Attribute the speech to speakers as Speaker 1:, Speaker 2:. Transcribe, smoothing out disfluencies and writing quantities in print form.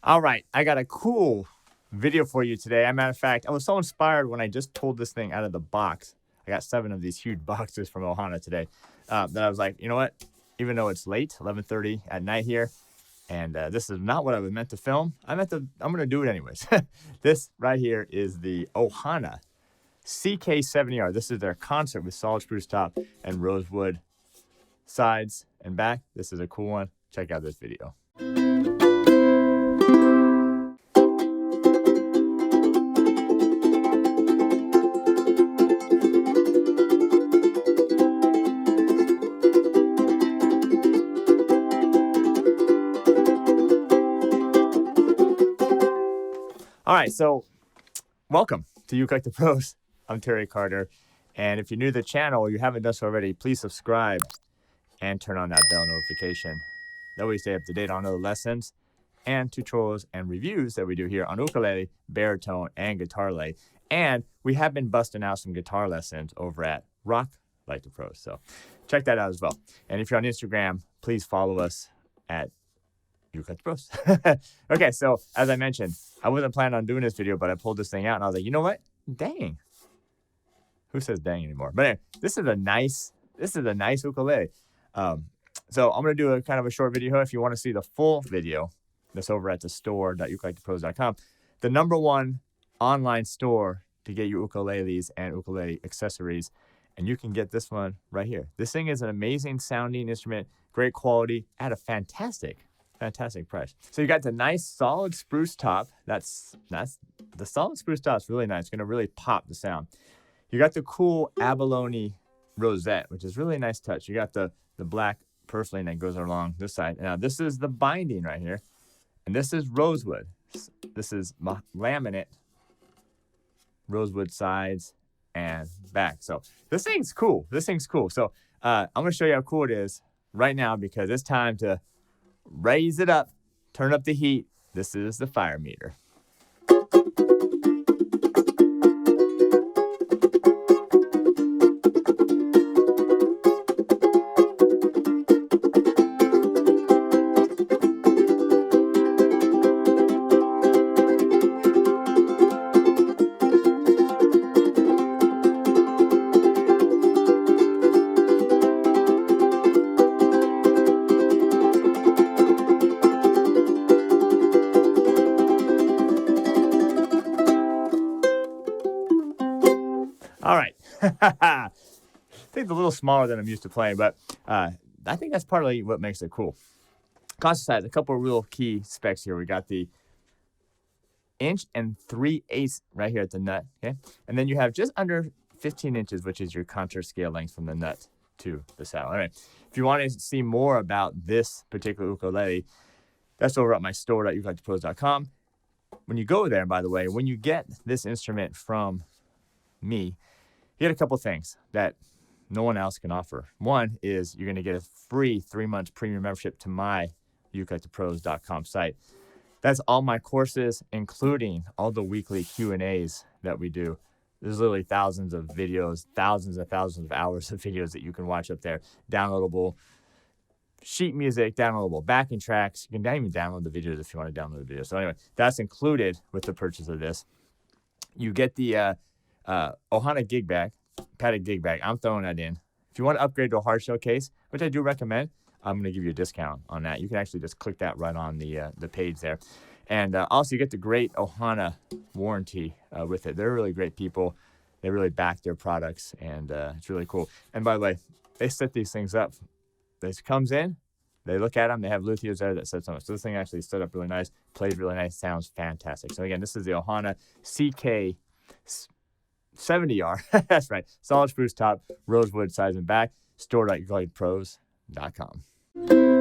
Speaker 1: All right, I got a cool video for you today. As a matter of fact, I was so inspired when I just pulled this thing out of the box. I got 7 of these huge boxes from Ohana today. That I was like, you know what? Even though it's late, 11:30 at night here, and this is not what I was meant to film. I'm going to do it anyways. This right here is the Ohana CK-70R. This is their concert with solid spruce top and rosewood sides and back. This is a cool one. Check out this video. All right, so welcome to ukelikethepros. I'm Terry Carter, and if you're new to the channel or you haven't done so already, please subscribe and turn on that bell notification. That way you stay up to date on all the lessons and tutorials and reviews that we do here on ukulele, baritone, and guitarlele. And we have been busting out some guitar lessons over at ukelikethepros, so check that out as well. And if you're on Instagram, please follow us at ukelikethepros. Okay, so as I mentioned, I wasn't planning on doing this video, but I pulled this thing out and I was like, you know what? Dang. Who says dang anymore? But anyway, this is a nice ukulele. So I'm going to do a kind of a short video. If you want to see the full video, that's over at the store.ukelikethepros.com. The #1 online store to get your ukuleles and ukulele accessories. And you can get this one right here. This thing is an amazing sounding instrument, great quality, at a fantastic price. So you got the nice solid spruce top. That's the solid spruce top is really nice. It's going to really pop the sound. You got the cool abalone rosette, which is really nice touch. You got the black purfling that goes along this side. Now this is the binding right here, and this is rosewood. This is laminate rosewood sides and back. So this thing's cool. So I'm going to show you how cool it is right now because it's time to raise it up, turn up the heat. This is the Firemeter. All right. I think it's a little smaller than I'm used to playing, but I think that's partly what makes it cool. Concert size, a couple of real key specs here. We got the 1 3/8 right here at the nut, okay? And then you have just under 15 inches, which is your concert scale length from the nut to the saddle. All right. If you want to see more about this particular ukulele, that's over at my store.ukelikethepros.com. When you go there, by the way, when you get this instrument from me, you get a couple things that no one else can offer. One is you're going to get a free 3-month premium membership to my ukelikethepros.com site. That's all my courses, including all the weekly Q&As that we do. There's literally thousands of videos, thousands and thousands of hours of videos that you can watch up there. Downloadable sheet music, downloadable backing tracks. You can even download the videos if you want to download the videos. So anyway, that's included with the purchase of this. You get the Ohana gig bag, padded gig bag. I'm throwing that in. If you want to upgrade to a hard shell case, which I do recommend, I'm going to give you a discount on that. You can actually just click that right on the page there. And also you get the great Ohana warranty with it. They're really great people. They really back their products, and it's really cool. And by the way, they set these things up. This comes in, they look at them, they have luthiers there that set them up. So this thing actually set up really nice, plays really nice, sounds fantastic. So again, this is the Ohana CK-70R. That's right. Solid spruce top, rosewood sides and back. Store.ukelikethepros.com.